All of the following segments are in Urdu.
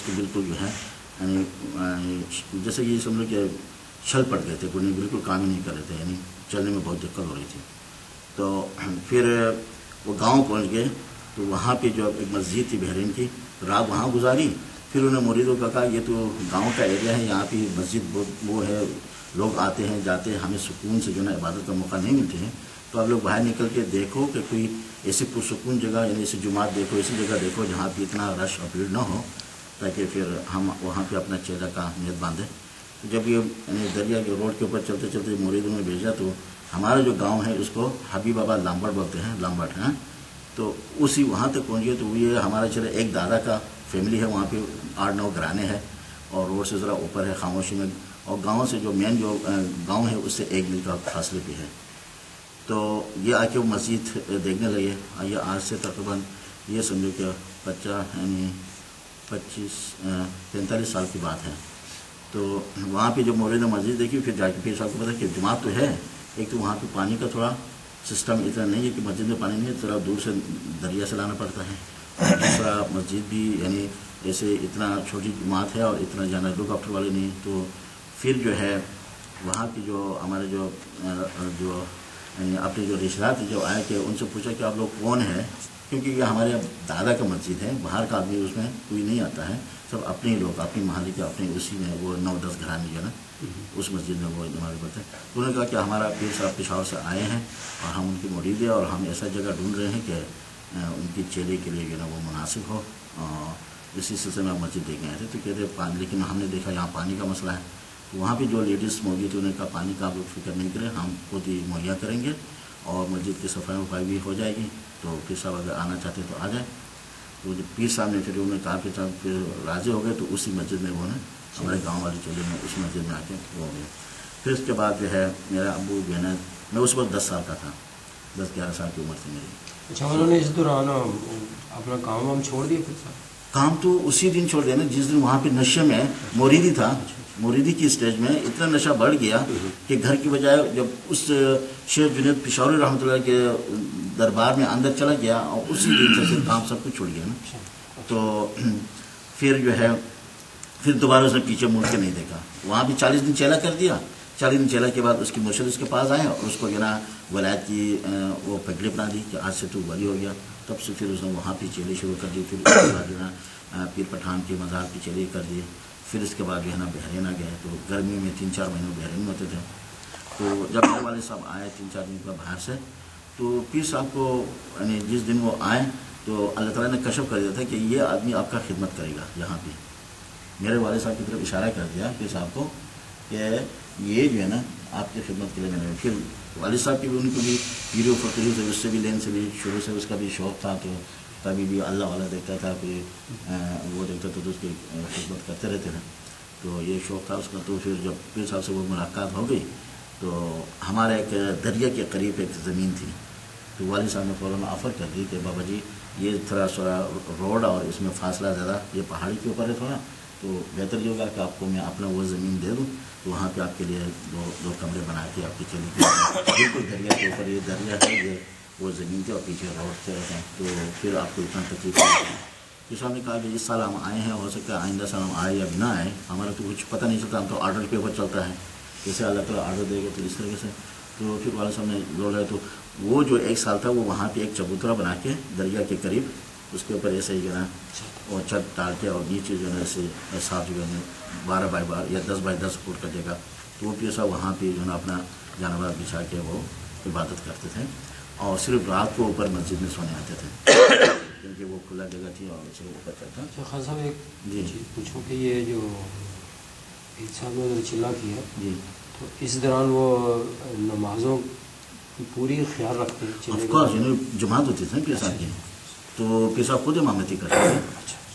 اس کو بالکل جو ہے یعنی جیسے کہ سمجھو کہ چھل پڑ گئے تھے، کوئی بالکل کام ہی نہیں کر رہے تھے، یعنی چلنے میں بہت دقت ہو رہی تھی. تو پھر وہ گاؤں پہنچ گئے تو وہاں پہ جو ایک مسجد تھی بحرین کی، رات وہاں گزاری. پھر انہیں مریدوں کا کہا یہ تو گاؤں کا ایریا ہے، یہاں پہ مسجد وہ ہے، لوگ آتے ہیں جاتے ہیں، ہمیں سکون سے جو ہے عبادت کا موقع نہیں ملتے ہیں، تو آپ لوگ باہر نکل کے دیکھو کہ کوئی ایسی پرسکون جگہ، یعنی ایسی جماعت دیکھو، ایسی جگہ دیکھو جہاں پہ اتنا رش اور بھیڑ نہ ہو، تاکہ پھر ہم وہاں پہ اپنا چہرہ کا نیت باندھیں. جب یہ یعنی دریا کے روڈ کے اوپر چلتے چلتے مریدوں میں بھیجا تو ہمارا جو گاؤں ہے اس کو حبیب آباد لامبٹ بولتے ہیں، لامبٹ ہیں. تو اسی وہاں تک پہنچ گئے. تو یہ ہمارا چلے ایک دادا کا فیملی ہے، وہاں پہ 8-9 گھرانے ہیں اور روڈ سے ذرا اوپر ہے خاموشی میں، اور گاؤں سے جو مین جو گاؤں ہے اس سے 1 میل کا فاصلے پہ ہے. تو یہ آ کے وہ مسجد دیکھنے لگے. یہ آج سے تقریباً یہ سمجھو کہ 45 سال کی بات ہے. تو وہاں پہ جو مولوی نے مسجد دیکھی، پھر جا کے پیر صاحب کو پتا کہ جماعت تو ہے، ایک تو وہاں پہ پانی کا تھوڑا سسٹم اتنا نہیں ہے کہ مسجد میں پانی نہیں ہے، تھوڑا دور سے دریا سے لانا پڑتا ہے. دوسرا مسجد بھی یعنی ایسے اتنا چھوٹی جماعت ہے اور اتنا جانا ہیلی کاپٹر والے نہیں. تو پھر جو ہے وہاں کی جو ہمارے جو یعنی اپنے جو رشتہ دار جو آئے کہ ان سے پوچھا کہ آپ لوگ کون ہیں، کیونکہ یہ ہمارے دادا کا مسجد ہے، باہر کا آدمی اس میں کوئی نہیں آتا ہے، سب اپنے ہی لوگ اپنی محلے کے اپنے اسی میں وہ 9-10 گھرانے جو ہے نا اس مسجد میں وہ نماز پڑھتے ہیں. تو انہوں نے کہا کہ ہمارا پیر صاحب پشاور سے آئے ہیں اور ہم ان کی مرید ہیں اور ہم ایسا جگہ ڈھونڈ رہے ہیں کہ ان کی چیلے کے لیے جو ہے نا وہ مناسب ہو، اسی سلسلے میں مسجد دیکھنے آئے تھے. تو کہتے ہیں لیکن ہم نے دیکھا یہاں پانی کا مسئلہ ہے. وہاں پہ جو لیڈیز موجود تھی انہوں نے کہا پانی کا آپ لوگ فکر نہیں کریں، ہم خود ہی مہیا کریں گے اور مسجد کی صفائی وفائی بھی ہو جائے گی. تو پیر صاحب اگر آنا چاہتے ہیں تو آ جائیں. تو جب پیر صاحب نے پھر انہوں نے کہا پیر صاحب پھر راضی ہو گئے. تو اسی مسجد میں وہ نے ہمارے گاؤں والے چلے میں اس مسجد میں آ کے وہ ہو گئے. پھر اس کے بعد جو ہے میرا ابو جو ہے نا، میں اس وقت 10 سال کا تھا، 10-11 سال کی عمر تھی میری. اچھا، انہوں نے اس دوران اپنا کام وام چھوڑ دیا پھر صاحب؟ کام تو اسی دن چھوڑ دیا نا جس دن وہاں پہ نشے میں موریدی تھا. موریدی کی اسٹیج میں اتنا نشہ بڑھ گیا کہ گھر کی بجائے جب اس شیخ جنید پشاوری رحمۃ اللہ کے دربار میں اندر چلا گیا اور اسی دن سے پھر کام سب کچھ چھوڑ گیا نا. تو پھر جو ہے پھر دوبارہ اس نے پیچھے مڑ کے نہیں دیکھا. وہاں بھی 40 دن چیلا کر دیا. 40 دن چیلا کے بعد اس کی مرشد اس کے پاس آئے اور اس کو جو نا ولایت کی وہ پگڑی بنا دی کہ آج سے تو ولی ہو گیا. تب سے پھر اس نے وہاں پہ چیلے شروع کر دی. پھر اس کے بعد جو ہے پیر پٹھان کی مزار کی چیلے کر دی. پھر اس کے بعد جو ہے نا بحرین آ گئے. تو گرمی میں 3-4 مہینے بحرین میں ہوتے تھے. تو جب میرے والد صاحب آئے 3-4 دن کا باہر سے، تو پیر صاحب کو یعنی جس دن وہ آئے تو اللہ تعالیٰ نے کشف کر دیا تھا کہ یہ آدمی آپ کا خدمت کرے گا. یہاں پہ میرے والد صاحب کی طرف اشارہ کر دیا پیر صاحب کو کہ یہ جو ہے نا آپ کی خدمت کے لیے میں نے. پھر والد صاحب کی بھی ان کو بھی پیری و فقیری سے اس سے بھی لین سے بھی شروع سے اس کا بھی شوق تھا. تو کبھی بھی اللہ والا دیکھتا تھا، کوئی وہ دیکھتا تھا تو اس کی خدمت کرتے رہتے تھے. تو یہ شوق تھا اس کا. تو پھر جب پیر صاحب سے وہ ملاقات ہو گئی تو ہمارا ایک دریا کے قریب ایک زمین تھی. تو والد صاحب نے فوراً آفر کر دی کہ بابا جی یہ تھوڑا سا روڈ اور اس میں فاصلہ زیادہ، یہ پہاڑی کے اوپر ہے تھوڑا، تو بہتر یہ ہوگا کہ آپ کو میں اپنا وہ زمین دے دوں. تو وہاں پہ آپ کے لیے دو کمرے بنا کے آپ کی چلی بالکل دریا کے اوپر، یہ دریا ہے، یہ وہ زمین تھی اور پیچھے روڈ سے رہتے ہیں. تو پھر آپ کو اتنا تکلیف نہیں. پھر صاحب نے کہا کہ اس سال ہم آئے ہیں، ہو سکتا ہے آئندہ سال ہم آئے یا نہ آئے، ہمارا تو کچھ پتہ نہیں چلتا، ہم تو آرڈر کے اوپر چلتا ہے، جیسے اللہ تعالیٰ آرڈر دے گا تو اس طریقے سے. تو پھر والد صاحب نے بول رہے تو وہ جو 1 سال تھا وہ وہاں پہ ایک چبوترا بنا کے دریا کے قریب اس کے اوپر ایسے ہی جو ہے نا اور چھت ڈال کے اور نیچے جو ہے نا ایسے صاف جگہ میں 12 بائی 12 یا 10 بائی 10 فٹ کا جگہ. تو وہ پیر صاحب وہاں پہ جو ہے نا اپنا جانور بچھا کے وہ عبادت کرتے تھے اور صرف رات کو اوپر مسجد میں سونے آتے تھے کیونکہ وہ کھلا جگہ تھی اور اسے اوپر چلتا. خان صاحب ایک جی پوچھوں کہ یہ جو پیر صاحب نے چلا کیا جی تو اس دوران وہ نمازوں کی پوری خیال رکھتے ہیں؟ آف کورس جماعت ہوتی تھی نا پیر صاحب کی، تو پیر صاحب خود امامتی کرتے تھے.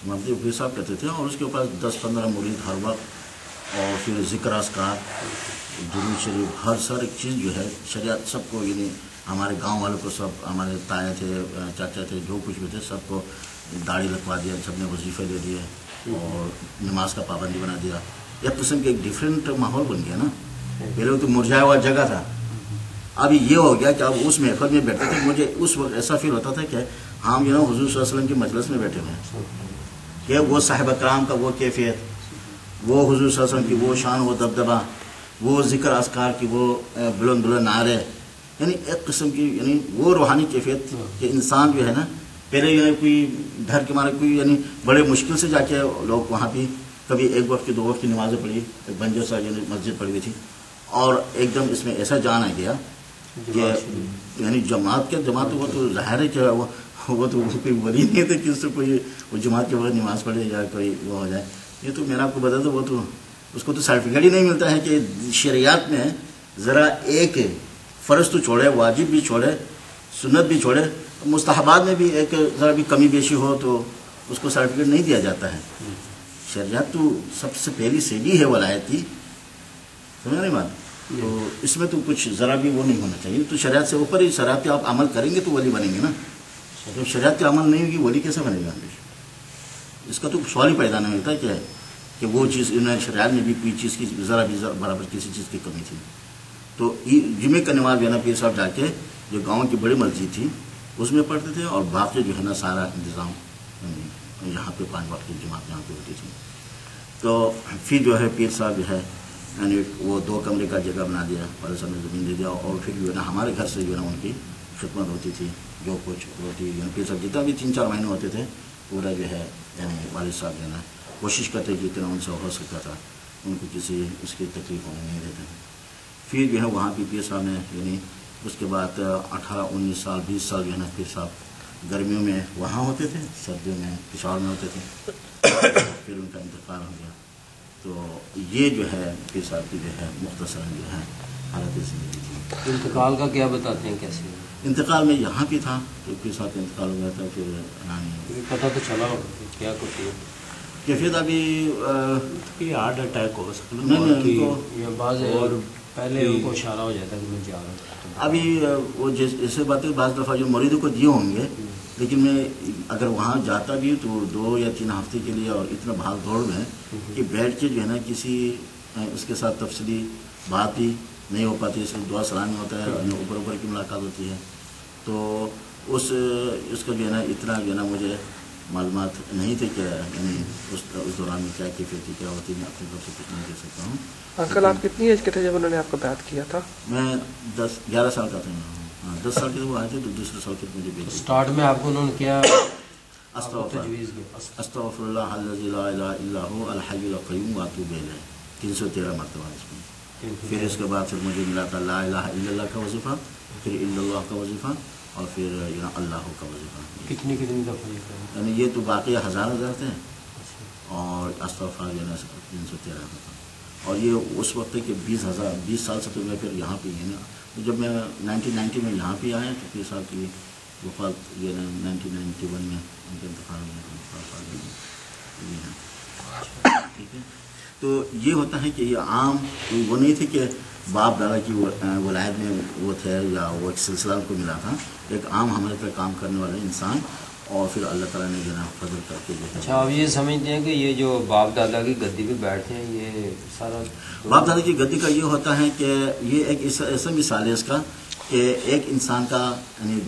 امامتی پیر صاحب کرتے تھے اور اس کے اوپر 10-15 مرید ہر وقت، اور پھر ذکر اذکار درود شریف ہر سر ایک چیز جو ہے شریعت سب کو، یعنی ہمارے گاؤں والوں کو سب، ہمارے تائے تھے چاچا تھے جو کچھ بھی تھے سب کو داڑھی لگوا دیا، سب نے وظیفے دے دیے اور نماز کا پابندی بنا دیا. ایک قسم کے ایک ڈفرینٹ ماحول بن گیا نا. پہلے تو مرجھایا ہوا جگہ تھا، اب یہ ہو گیا کہ اب اس محفل میں بیٹھتے تھے. مجھے اس وقت ایسا فیل ہوتا تھا کہ ہم جو ہے حضور صلی اللہ علیہ وسلم کی مجلس میں بیٹھے ہوئے ہیں. کہ وہ صاحب کرام کا وہ کیفیت، وہ حضور صلی اللہ علیہ وسلم کی وہ شان، وہ دبدبہ، وہ ذکر اذکار کی وہ بلند بلند نعرے، یعنی ایک قسم کی یعنی وہ روحانی کیفیت کہ انسان جو ہے نا پہلے یعنی کوئی ڈر کے مارے کوئی یعنی بڑے مشکل سے جا کے لوگ وہاں بھی کبھی ایک وقت کی 2 وقت کی نمازیں پڑھی، ایک بنجر سا یعنی مسجد پڑی ہوئی تھی، اور ایک دم اس میں ایسا جان آ گیا کہ یعنی جماعت وہ تو ظاہر ہے کہ وہ تو کوئی ولی نہیں تھے کہ اس سے کوئی وہ جماعت کے وقت نماز پڑھے یا کوئی وہ ہو جائے. یہ تو میں نے آپ کو بتا دوں وہ تو اس کو تو سرٹیفکیٹ ہی نہیں ملتا ہے کہ شریعت میں ذرا ایک فرض تو چھوڑے، واجب بھی چھوڑے، سنت بھی چھوڑے، مستحبات میں بھی ایک ذرا بھی کمی بیشی ہو تو اس کو سرٹیفکیٹ نہیں دیا جاتا ہے. شریعت تو سب سے پہلی سیڑھی ہے ولایت کی، سمجھ نہیں بات؟ تو اس میں تو کچھ ذرا بھی وہ نہیں ہونا چاہیے. تو شریعت سے اوپر ہی، شریعت پہ آپ عمل کریں گے تو ولی بنیں گے نا. جب شریعت پہ عمل نہیں ہوگی ولی کیسے بنے گا؟ اس کا تو سوال ہی پیدا نہیں ہوتا ہے کہ وہ چیز انہوں نے شریعت میں بھی کوئی چیز کی ذرا بھی برابر کسی چیز کی کمی تھی. تو جمعے کا نماز جو ہے نا پیر صاحب جا کے جو گاؤں کی بڑی مسجد تھی اس میں پڑھتے تھے، اور باقی جو ہے نا سارا انتظام یہاں پہ 5 وقت کی جماعت یہاں پہ ہوتی تھی. تو پھر جو ہے پیر صاحب جو ہے یعنی وہ 2 کمرے کا جگہ بنا دیا، والد صاحب نے زمین دے دیا، اور پھر جو ہے نا ہمارے گھر سے جو ہے نا ان کی خدمت ہوتی تھی، جو کچھ ہوتی یعنی پیر صاحب جتنا بھی 3-4 مہینے ہوتے تھے پورا جو ہے یعنی والد صاحب جو ہے نا کوشش کرتے جتنا ان سے ہو سکتا تھا ان کو کسی اس کی تکلیف ہونے نہیں دیتے. پھر جو ہے وہاں پہ پیر صاحب نے یعنی اس کے بعد 18-19 سال 20 سال جو ہے نا پیر صاحب گرمیوں میں وہاں ہوتے تھے، سردیوں میں پشاور میں ہوتے تھے. پھر ان کا انتقال ہو گیا. تو یہ جو ہے پیر صاحب کی جو ہے مختصراً جو ہے حالت زندگی تھی. انتقال کا کیا بتاتے ہیں کیسے؟ انتقال میں یہاں پہ تھا تو پیر صاحب کا انتقال ہو گیا تھا. پھر یعنی پتہ تو چلا ہوگا کیا کچھ کیفیت ابھی ہارٹ اٹیک ہو سکتا نہیں بعض اور پہلے ان کو اشارہ ہو جاتا ہے کہ میں جا رہا ہوں. ابھی وہ جیسے باتیں بعض دفعہ جو مریضوں کو دیے ہوں گے، لیکن میں اگر وہاں جاتا بھی تو 2 یا 3 ہفتے کے لیے، اور اتنا بھاگ دوڑ میں کہ بیٹھ کے جو ہے نا کسی اس کے ساتھ تفصیلی بات بھی نہیں ہو پاتی. اس میں دعا سلامی ہوتا ہے، اوپر کی ملاقات ہوتی ہے. تو اس کا جو ہے نا اتنا جو ہے نا مجھے معلومات نہیں تھے کہ یعنی اس دوران میں کیا کیفیت تھی کیا ہوتی. میں اپنی طرف سے کچھ نہیں کہہ سکتا ہوں. انکل آپ کتنی ایج کے تھے جب انہوں نے آپ کو بیعت کیا تھا؟ میں 11 سال کا تھا. 10 سال کے وہ آئے تھے تو دوسرے سال کے مجھے بھیج. اسٹارٹ میں آپ کو انہوں نے کیا استغفر اللہ الذی لا الہ الا هو الحی القیوم واتوب الیہ 313 مرتبہ اس میں. پھر اس کے بعد پھر مجھے ملا تھا لا الہ الا اللہ کا وظیفہ، پھر الا اللہ کا وظیفہ، اور پھر اللہ کا وظیفہ. کتنی دفعہ؟ یعنی یہ تو باقی ہزار تھے، اور استغفار جو ہے نا 313 تھا. اور یہ اس وقت کہ 20 سال سے تو میں پھر یہاں پہ ہی نا. جب میں 1990 میں یہاں پہ آیا تو پیر صاحب کی وفات جو ہے نا 1991 میں ان کا انتقال ہو گیا. ٹھیک ہے. تو یہ ہوتا ہے کہ یہ عام وہ نہیں تھے کہ باپ دادا کی ولایت میں وہ تھے یا وہ ایک سلسلہ کو ملا تھا. ایک عام ہمارے پہ کام کرنے والے انسان، اور پھر اللہ تعالیٰ نے جو ہے فضل کر کے جو ہے. اچھا، آپ یہ سمجھتے ہیں کہ یہ جو باپ دادا کی گدی پہ بیٹھتے ہیں یہ سارا باپ دادا کی گدی کا یہ ہوتا ہے کہ یہ ایک ایسا مثال ہے اس کا کہ ایک انسان کا یعنی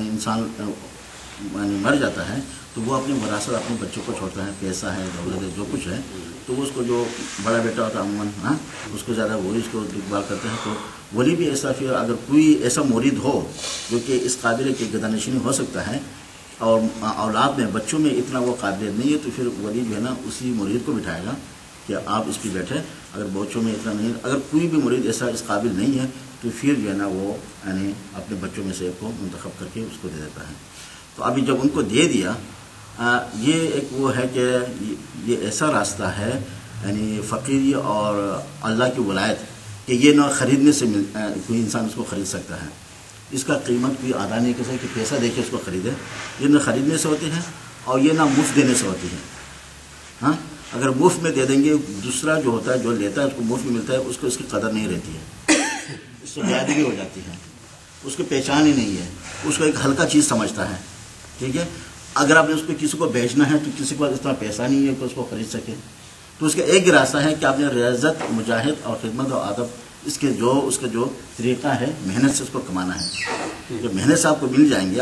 انسان یعنی مر جاتا ہے تو وہ اپنی وراثت اپنے بچوں کو چھوڑتا ہے، پیسہ ہے، دولت ہے، جو کچھ ہے. تو وہ اس کو جو بڑا بیٹا ہوتا ہے عموماً اس کو زیادہ وہی اس کو دیکھ بھال کرتے ہیں. تو ولی بھی ایسا، پھر اگر کوئی ایسا مرید ہو جو کہ اس قابل کی گدانشینی ہو سکتا ہے، اور اولاد میں بچوں میں اتنا وہ قابلیت نہیں ہے، تو پھر ولی جو ہے نا اسی مرید کو بٹھائے گا کہ آپ اس پہ بیٹھے. اگر بچوں میں اتنا نہیں، اگر کوئی بھی مرید ایسا اس قابل نہیں ہے تو پھر جو ہے نا وہ یعنی اپنے بچوں میں سے ایک کو منتخب کر کے اس کو دے دیتا ہے. تو ابھی جب ان کو دے دیا، یہ ایک وہ ہے کہ یہ ایسا راستہ ہے یعنی فقیری اور اللہ کی ولایت کہ یہ نہ خریدنے سے کوئی انسان اس کو خرید سکتا ہے. اس کا قیمت کوئی ادا نہیں کر سکتا کہ پیسہ دے کے اس کو خریدے. یہ نہ خریدنے سے ہوتے ہیں اور یہ نہ مفت دینے سے ہوتی ہے. ہاں، اگر مفت میں دے دیں گے، دوسرا جو ہوتا ہے جو لیتا ہے اس کو مفت میں ملتا ہے، اس کو اس کی قدر نہیں رہتی ہے، اس سے بیادبی ہو جاتی ہے، اس کی پہچان ہی نہیں ہے، اس کو ایک ہلکا چیز سمجھتا ہے. ٹھیک ہے. اگر آپ نے اس کو کسی کو بیچنا ہے تو کسی کو اتنا پیسہ نہیں ہے کہ اس کو خرید سکے، تو اس کا ایک راستہ ہے کہ آپ نے ریاضت، مجاہد اور خدمت اور ادب اس کا جو طریقہ ہے محنت سے اس کو کمانا ہے. جب محنت سے آپ کو مل جائیں گے